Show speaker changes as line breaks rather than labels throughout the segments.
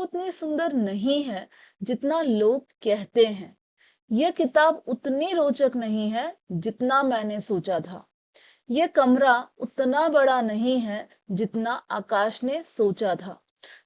उतनी सुंदर नहीं है जितना लोग कहते हैं। यह किताब उतनी रोचक नहीं है जितना मैंने सोचा था। यह कमरा उतना बड़ा नहीं है जितना आकाश ने सोचा था।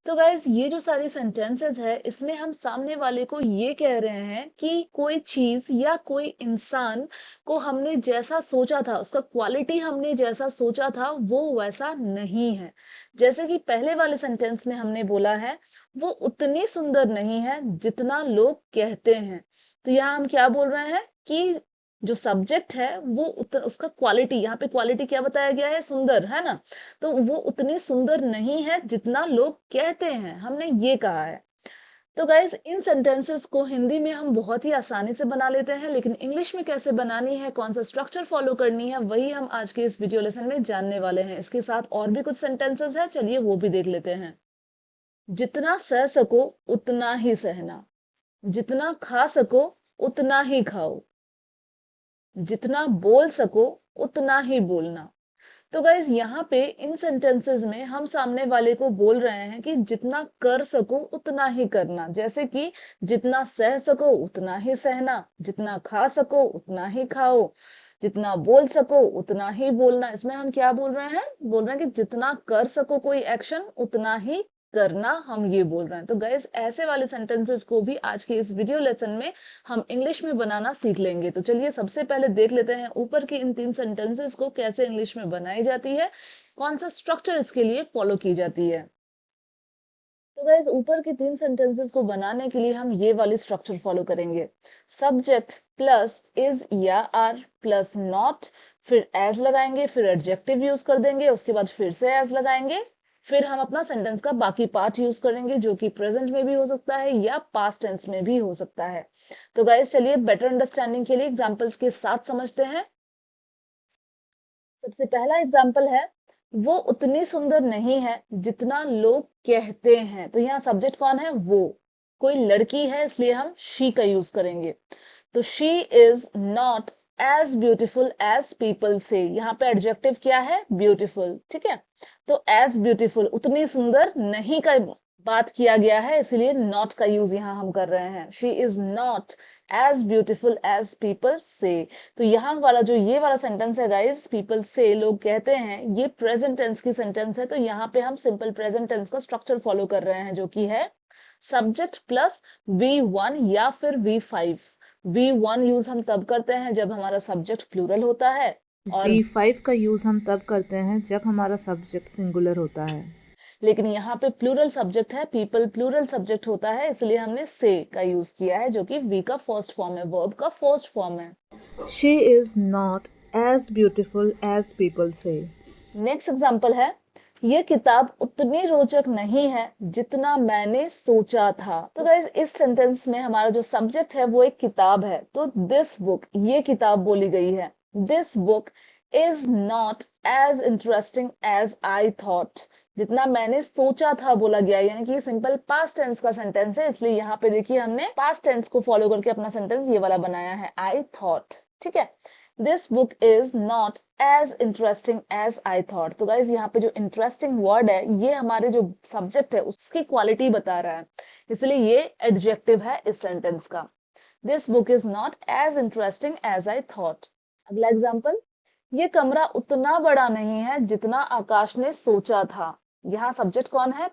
तो गाइज ये जो सारी सेंटेंसेस है इसमें हम सामने वाले को ये कह रहे हैं कि कोई चीज या कोई इंसान को हमने जैसा सोचा था, उसका क्वालिटी हमने जैसा सोचा था वो वैसा नहीं है। जैसे कि पहले वाले सेंटेंस में हमने बोला है वो उतनी सुंदर नहीं है जितना लोग कहते हैं। तो यहाँ हम क्या बोल रहे हैं कि जो सब्जेक्ट है वो उसका क्वालिटी, यहाँ पे क्वालिटी क्या बताया गया है, सुंदर, है ना। तो वो उतनी सुंदर नहीं है जितना लोग कहते हैं, हमने ये कहा है। तो गाइज इन सेंटेंसेस को हिंदी में हम बहुत ही आसानी से बना लेते हैं, लेकिन इंग्लिश में कैसे बनानी है, कौन सा स्ट्रक्चर फॉलो करनी है, वही हम आज के इस वीडियो लेसन में जानने वाले हैं। इसके साथ और भी कुछ सेंटेंसेस है, चलिए वो भी देख लेते हैं। जितना सह सको उतना ही सहना, जितना खा सको उतना ही खाओ, जितना बोल सको उतना ही बोलना। तो गाइज यहाँ पे इन सेंटेंसेस में हम सामने वाले को बोल रहे हैं कि जितना कर सको उतना ही करना। जैसे कि जितना सह सको उतना ही सहना, जितना खा सको उतना ही खाओ, जितना बोल सको उतना ही बोलना। इसमें हम क्या बोल रहे हैं, बोल रहे हैं कि जितना कर सको कोई एक्शन उतना ही करना, हम ये बोल रहे हैं। तो गाइज ऐसे वाले सेंटेंसेस को भी आज के इस वीडियो लेसन में हम इंग्लिश में बनाना सीख लेंगे। तो चलिए सबसे पहले देख लेते हैं ऊपर की इन 3 सेंटेंसेस को कैसे इंग्लिश में बनाई जाती है, कौन सा स्ट्रक्चर इसके लिए फॉलो की जाती है। तो गाइज ऊपर की 3 सेंटेंसेस को बनाने के लिए हम ये वाली स्ट्रक्चर फॉलो करेंगे। सब्जेक्ट प्लस इज या आर प्लस नॉट, फिर एज लगाएंगे, फिर एडजेक्टिव यूज कर देंगे, उसके बाद फिर से एज लगाएंगे, फिर हम अपना सेंटेंस का बाकी पार्ट यूज करेंगे जो कि प्रेजेंट में भी हो सकता है या पास्ट टेंस में भी हो सकता है। तो गाइस चलिए बेटर अंडरस्टैंडिंग के लिए एग्जांपल्स के साथ समझते हैं। सबसे पहला एग्जांपल है, वो उतनी सुंदर नहीं है जितना लोग कहते हैं। तो यहाँ सब्जेक्ट कौन है, वो, कोई लड़की है इसलिए हम शी का यूज करेंगे। तो she is not as beautiful as people say, यहाँ पे एडजेक्टिव क्या है, ब्यूटिफुल, ठीक है। तो एज ब्यूटिफुल, उतनी सुंदर नहीं का बात किया गया है, इसलिए नॉट का यूज यहाँ हम कर रहे हैं। She is not as beautiful as people say. तो यहाँ वाला जो ये वाला सेंटेंस है गाइस, पीपल से, लोग कहते हैं, ये प्रेजेंट टेंस की सेंटेंस है। तो यहाँ पे हम सिंपल प्रेजेंट टेंस का स्ट्रक्चर फॉलो कर रहे हैं जो कि है सब्जेक्ट प्लस V1 या फिर V5। V1 यूज हम तब करते हैं जब हमारा सब्जेक्ट प्लूरल होता है, और
V5 का यूज हम तब करते हैं जब हमारा सब्जेक्ट सिंगुलर होता है।
लेकिन यहाँ पे प्लूरल सब्जेक्ट है, पीपल प्लूरल सब्जेक्ट होता है, इसलिए हमने से का यूज किया है जो कि वी का फर्स्ट फॉर्म है, वर्ब का फर्स्ट फॉर्म है।
She is not as beautiful as people say.
Next example है, ये किताब उतनी रोचक नहीं है जितना मैंने सोचा था। तो गाइस इस सेंटेंस में हमारा जो सब्जेक्ट है वो एक किताब है। तो दिस बुक, ये किताब बोली गई है। This book is not as interesting as I thought, जितना मैंने सोचा था बोला गया, यानी कि सिंपल पास्ट टेंस का सेंटेंस है, इसलिए यहाँ पे देखिए हमने पास्ट टेंस को फॉलो करके अपना सेंटेंस ये वाला बनाया है, आई थॉट, ठीक है। This book is not as interesting as I thought. तो गाइज यहाँ पे जो इंटरेस्टिंग वर्ड है ये हमारे जो सब्जेक्ट है उसकी क्वालिटी बता रहा है, इसलिए ये एडजेक्टिव है इस सेंटेंस का। This book is not as interesting as I thought. अगला एग्जाम्पल, ये कमरा उतना बड़ा नहीं है जितना आकाश ने सोचा था। यहाँ सब्जेक्ट कौन है,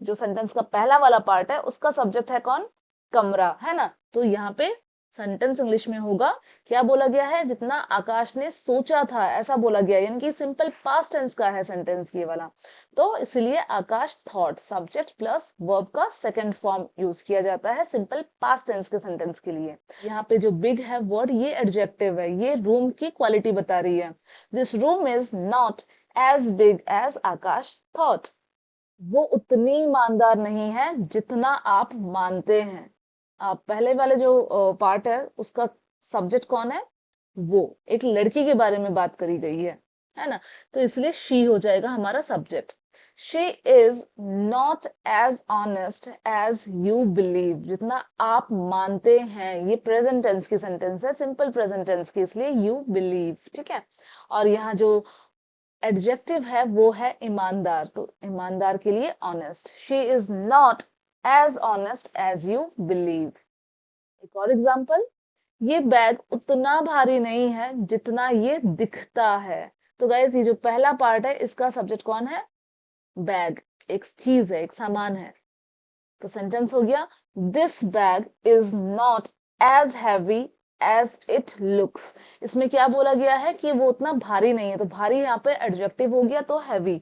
जो सेंटेंस का पहला वाला पार्ट है उसका सब्जेक्ट है कौन, कमरा, है ना। तो यहाँ पे सेंटेंस इंग्लिश में होगा, क्या बोला गया है, जितना आकाश ने सोचा था, ऐसा बोला गया, यानी कि सिंपल पास्ट टेंस का है सेंटेंस ये वाला। तो इसलिए आकाश थॉट, सब्जेक्ट प्लस वर्ब का सेकंड फॉर्म यूज किया जाता है सिंपल पास्ट टेंस के सेंटेंस के लिए। यहाँ पे जो बिग है वर्ड, ये एडजेक्टिव है, ये रूम की क्वालिटी बता रही है। This room is not as big as Akash thought, वो उतनी ईमानदार नहीं है जितना आप मानते हैं। पहले वाले जो पार्ट है उसका सब्जेक्ट कौन है, वो, एक लड़की के बारे में बात करी गई है ना। तो इसलिए शी हो जाएगा हमारा subject. She is not as honest as you believe, जितना आप मानते हैं, ये प्रेजेंट टेंस की सेंटेंस है, सिंपल प्रेजेंट टेंस की, इसलिए यू बिलीव, ठीक है। और यहाँ जो एडजेक्टिव है वो है ईमानदार, तो ईमानदार के लिए honest. She is not as honest as you believe. एक और एग्जांपल, ये बैग उतना भारी नहीं है जितना ये दिखता है। तो गाइस ये जो पहला पार्ट है इसका सब्जेक्ट कौन है? बैग, एक चीज है, एक सामान है। तो सेंटेंस हो गया, this bag is not as heavy as it looks. इसमें क्या बोला गया है कि वो उतना भारी नहीं है, तो भारी यहाँ पे एडजेक्टिव हो गया, तो हैवी,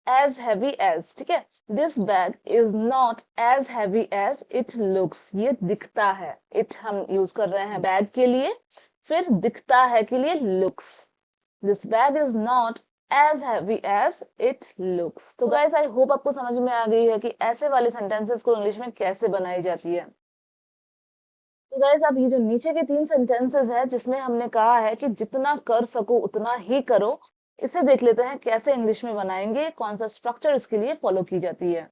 एज हैवी एज, ठीक है। This bag is not as heavy as it looks, ये दिखता है, इट हम यूज कर रहे हैं बैग के लिए, फिर दिखता है के लिए looks. This bag is not as heavy as it looks. तो गाइस आई होप आपको समझ में आ गई है कि ऐसे वाले सेंटेंसेस को इंग्लिश में कैसे बनाई जाती है। तो गाइस अब ये जो नीचे के 3 सेंटेंसेस है जिसमें हमने कहा है कि जितना कर सको उतना ही करो, इसे देख लेते हैं कैसे इंग्लिश में बनाएंगे, कौन सा स्ट्रक्चर इसके लिए फॉलो की जाती है।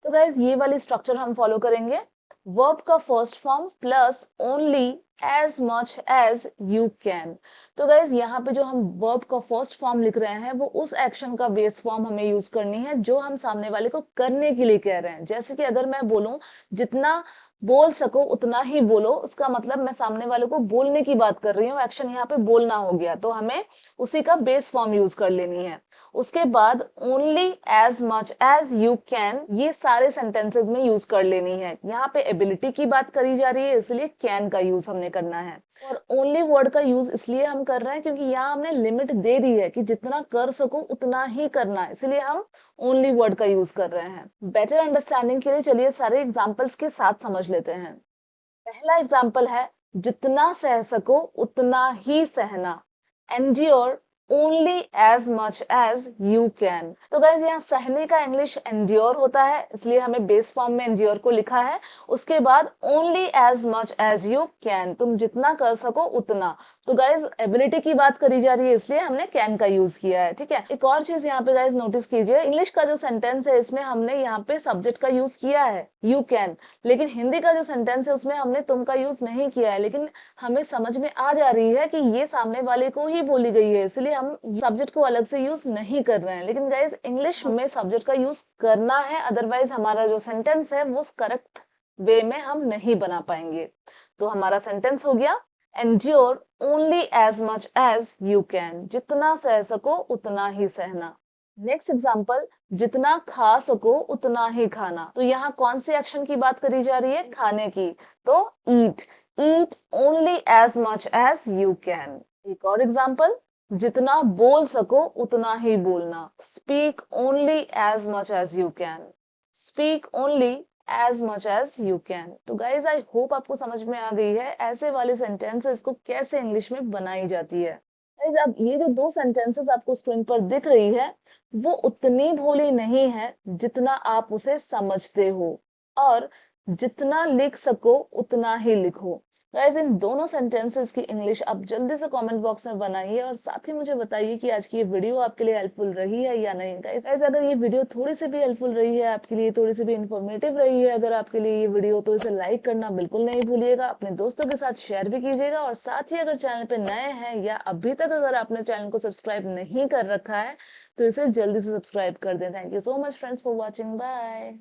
तो गाइस ये वाली स्ट्रक्चर हम फॉलो करेंगे, वर्ब का first form plus only as much as you can. तो गाइस यहाँ पे जो हम वर्ब का फर्स्ट फॉर्म लिख रहे हैं वो उस एक्शन का बेस फॉर्म हमें यूज करनी है जो हम सामने वाले को करने के लिए कह रहे हैं। जैसे कि अगर मैं बोलूं जितना बोल सको उतना ही बोलो, उसका मतलब मैं सामने वाले को बोलने की बात कर रही हूँ, एक्शन यहाँ पे बोलना हो गया, तो हमें उसी का बेस फॉर्म यूज कर लेनी है। उसके बाद only as much as you can, ये सारे सेंटेंसेस में यूज कर लेनी है। यहाँ पे एबिलिटी की बात करी जा रही है इसलिए कैन का यूज हमने करना है। और ओनली वर्ड का यूज इसलिए हम कर रहे हैं क्योंकि यहाँ हमने लिमिट दे दी है कि जितना कर सको उतना ही करना है, इसलिए हम ओनली वर्ड का यूज कर रहे हैं। बेटर अंडरस्टैंडिंग के लिए चलिए सारे एग्जाम्पल्स के साथ समझ लेते हैं। पहला एग्जाम्पल है, जितना सह सको उतना ही सहना, endure only as much as you can. तो गाइज यहाँ सहने का इंग्लिश एंड्योर होता है, इसलिए हमें बेस फॉर्म में एंड्योर को लिखा है। उसके बाद only as much as you can, तुम जितना कर सको उतना। तो गाइज एबिलिटी की बात करी जा रही है इसलिए हमने कैन का यूज किया है, ठीक है। एक और चीज यहाँ पे गाइज नोटिस कीजिए, इंग्लिश का जो सेंटेंस है इसमें हमने यहाँ पे सब्जेक्ट का यूज किया है यू कैन, लेकिन हिंदी का जो सेंटेंस है उसमें हमने तुम का यूज नहीं किया है। लेकिन हमें समझ में आ जा रही है कि ये सामने वाले को ही बोली गई है, इसलिए हम सब्जेक्ट को अलग से यूज नहीं कर रहे हैं। लेकिन गाइज इंग्लिश में सब्जेक्ट का यूज करना है, अदरवाइज हमारा जो सेंटेंस है वो करेक्ट वे में हम नहीं बना पाएंगे। तो हमारा सेंटेंस हो गया, endure only as much as you can, जितना सह सको उतना ही सहना। नेक्स्ट एग्जाम्पल, जितना खा सको उतना ही खाना। तो यहाँ कौन सी एक्शन की बात करी जा रही है? खाने की। तो eat, eat only as much as you can. एक और एग्जाम्पल, जितना बोल सको उतना ही बोलना, speak only as much as you can, speak only as much as you can. तो गाइज आई होप आपको समझ में आ गई है ऐसे वाले सेंटेंसेस को कैसे इंग्लिश में बनाई जाती है। गाइज अब ये जो 2 सेंटेंसेस आपको स्क्रीन पर दिख रही है वो उतनी भोली नहीं है जितना आप उसे समझते हो, और जितना लिख सको उतना ही लिखो। गाइज इन दोनों सेंटेंसेस की इंग्लिश आप जल्दी से कमेंट बॉक्स में बनाइए और साथ ही मुझे बताइए कि आज की ये वीडियो आपके लिए हेल्पफुल रही है या नहीं। गाइज अगर ये वीडियो थोड़ी सी भी हेल्पफुल रही है आपके लिए, थोड़ी सी भी इंफॉर्मेटिव रही है अगर आपके लिए ये वीडियो, तो इसे लाइक करना बिल्कुल नहीं भूलिएगा, अपने दोस्तों के साथ शेयर भी कीजिएगा। और साथ ही अगर चैनल पे नए हैं या अभी तक अगर आपने चैनल को सब्सक्राइब नहीं कर रखा है तो इसे जल्दी से सब्सक्राइब कर दें। Thank you so much friends for watching, bye.